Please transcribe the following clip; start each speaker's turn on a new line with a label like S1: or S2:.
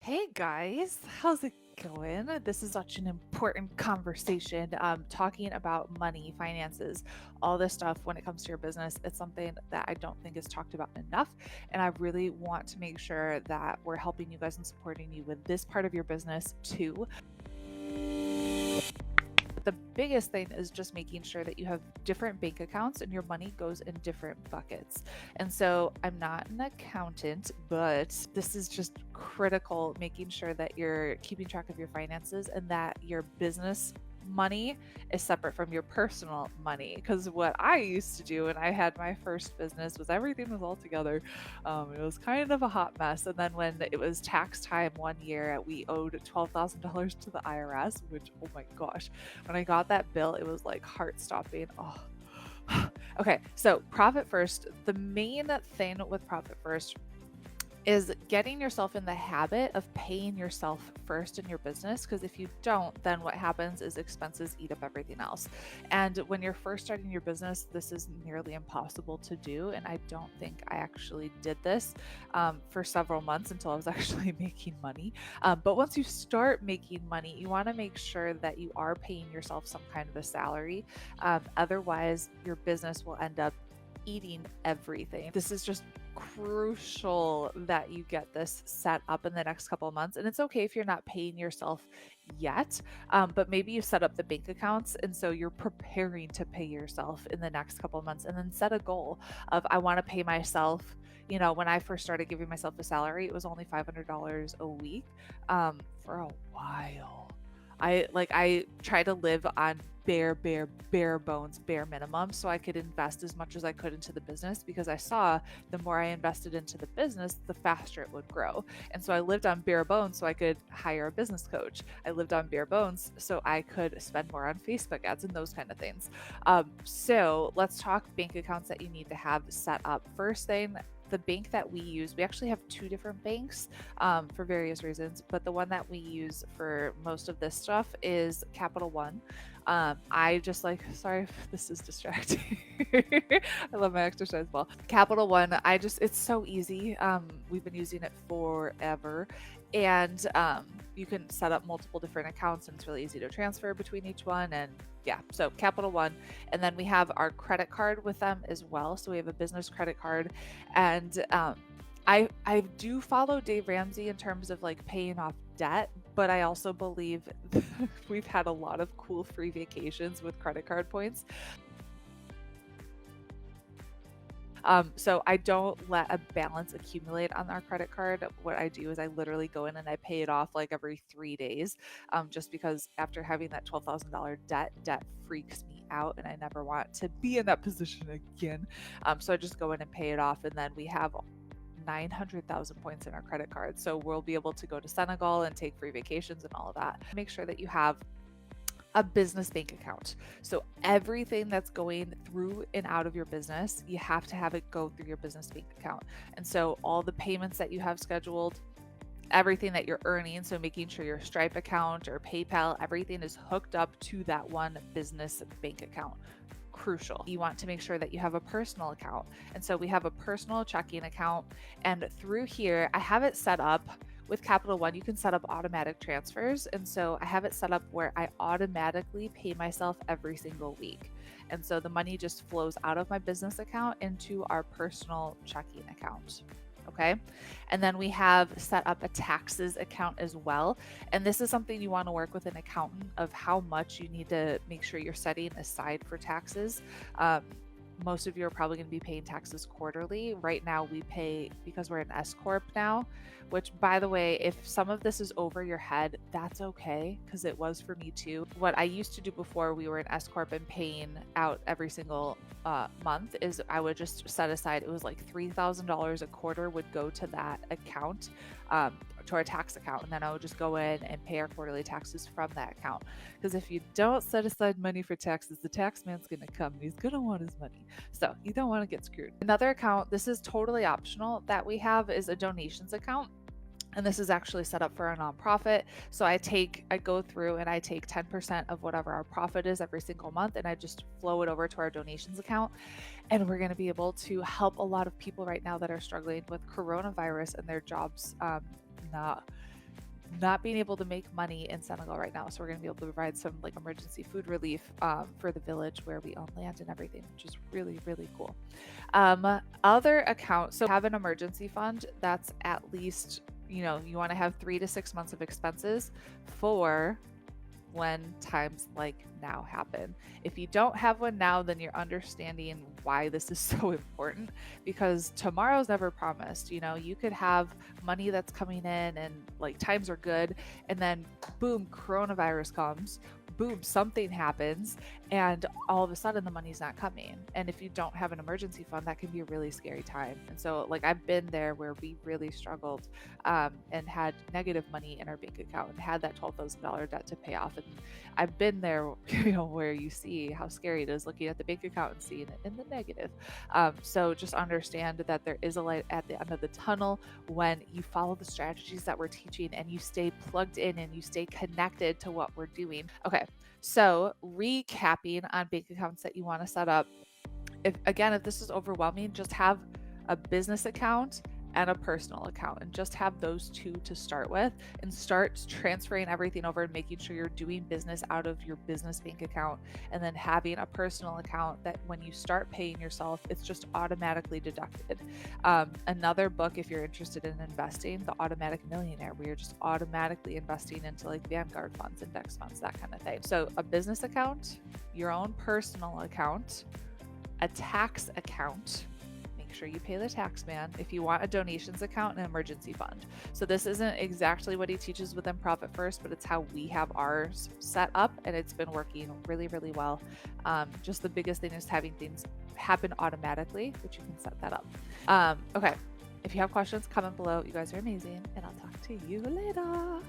S1: Hey guys, how's it going? This is such an important conversation. Talking about money, finances, all this stuff when it comes to your business. It's something that I don't think is talked about enough. And I really want to make sure that we're helping you guys and supporting you with this part of your business too. The biggest thing is just making sure that you have different bank accounts and your money goes in different buckets. And so I'm not an accountant, but this is just critical, making sure that you're keeping track of your finances and that your business money is separate from your personal money. Because what I used to do when I had my first business was everything was all together. It was kind of a hot mess. And then when it was tax time one year, we owed $12,000 to the IRS, which, oh my gosh, when I got that bill, it was like heart stopping. Oh. Okay, so profit first. The main thing with profit first is getting yourself in the habit of paying yourself first in your business. Because if you don't, then what happens is expenses eat up everything else. And when you're first starting your business, this is nearly impossible to do. And I don't think I actually did this for several months until I was actually making money. But once you start making money, you want to make sure that you are paying yourself some kind of a salary. Otherwise, your business will end up eating everything. This is just crucial that you get this set up in the next couple of months. And it's okay if you're not paying yourself yet, but maybe you set up the bank accounts. And so you're preparing to pay yourself in the next couple of months, and then set a goal of, I want to pay myself. When I first started giving myself a salary, it was only $500 a week for a while. I try to live on bare bones, bare minimum, so I could invest as much as I could into the business, because I saw the more I invested into the business, the faster it would grow. And so I lived on bare bones so I could hire a business coach. I lived on bare bones so I could spend more on Facebook ads and those kind of things. So let's talk bank accounts that you need to have set up. First thing, the bank that we use, we actually have two different banks for various reasons, but the one that we use for most of this stuff is Capital One. I just sorry if this is distracting. I love my exercise ball. Capital One, it's so easy. We've been using it forever. And you can set up multiple different accounts, and it's really easy to transfer between each one. And yeah, so Capital One. And then we have our credit card with them as well. So we have a business credit card. And I do follow Dave Ramsey in terms of paying off debt, but I also believe we've had a lot of cool free vacations with credit card points. So I don't let a balance accumulate on our credit card. What I do is I literally go in and I pay it off every 3 days, just because after having that $12,000 debt freaks me out, and I never want to be in that position again. So I just go in and pay it off, and then we have 900,000 points in our credit card. So we'll be able to go to Senegal and take free vacations and all of that. Make sure that you have a business bank account. So everything that's going through and out of your business, you have to have it go through your business bank account. And so all the payments that you have scheduled, everything that you're earning, so making sure your Stripe account or PayPal, everything is hooked up to that one business bank account. Crucial. You want to make sure that you have a personal account. And so we have a personal checking account, and through here, I have it set up with Capital One. You can set up automatic transfers. And so I have it set up where I automatically pay myself every single week. And so the money just flows out of my business account into our personal checking account. Okay. And then we have set up a taxes account as well. And this is something you want to work with an accountant of how much you need to make sure you're setting aside for taxes. Most of you are probably going to be paying taxes quarterly. Right now we pay, because we're an S Corp now, which, by the way, if some of this is over your head, that's okay, because it was for me too. What I used to do before we were an S Corp and paying out every single month is I would just set aside, it was like $3,000 a quarter would go to that account, to our tax account. And then I would just go in and pay our quarterly taxes from that account. Because if you don't set aside money for taxes, the tax man's going to come and he's going to want his money. So you don't want to get screwed. Another account, this is totally optional, that we have is a donations account. And this is actually set up for a nonprofit. So I go through and I take 10% of whatever our profit is every single month, and I just flow it over to our donations account. And we're going to be able to help a lot of people right now that are struggling with coronavirus and their jobs not not being able to make money in Senegal right now. So we're going to be able to provide some like emergency food relief for the village where we own land and everything, which is really, really cool. Other accounts, so have an emergency fund that's at least, you want to have 3 to 6 months of expenses for when times like now happen. If you don't have one now, then you're understanding why this is so important, because tomorrow's never promised. You could have money that's coming in and like times are good, and then boom, coronavirus comes. Boom, something happens, and all of a sudden the money's not coming. And if you don't have an emergency fund, that can be a really scary time. And so, like, I've been there where we really struggled and had negative money in our bank account and had that $12,000 debt to pay off. And I've been there, where you see how scary it is looking at the bank account and seeing it in the negative. So just understand that there is a light at the end of the tunnel when you follow the strategies that we're teaching and you stay plugged in and you stay connected to what we're doing. Okay, so recapping on bank accounts that you want to set up. If this is overwhelming, just have a business account and a personal account, and just have those two to start with, and start transferring everything over and making sure you're doing business out of your business bank account, and then having a personal account that when you start paying yourself, it's just automatically deducted. Another book, if you're interested in investing, The Automatic Millionaire, where you're just automatically investing into like Vanguard funds, index funds, that kind of thing. So a business account, your own personal account, a tax account. Make sure you pay the tax man. If you want a donations account and an emergency fund. So this isn't exactly what he teaches within Profit First, but it's how we have ours set up, and it's been working really, really well. Just the biggest thing is having things happen automatically, which you can set that up. Okay. If you have questions, comment below. You guys are amazing, and I'll talk to you later.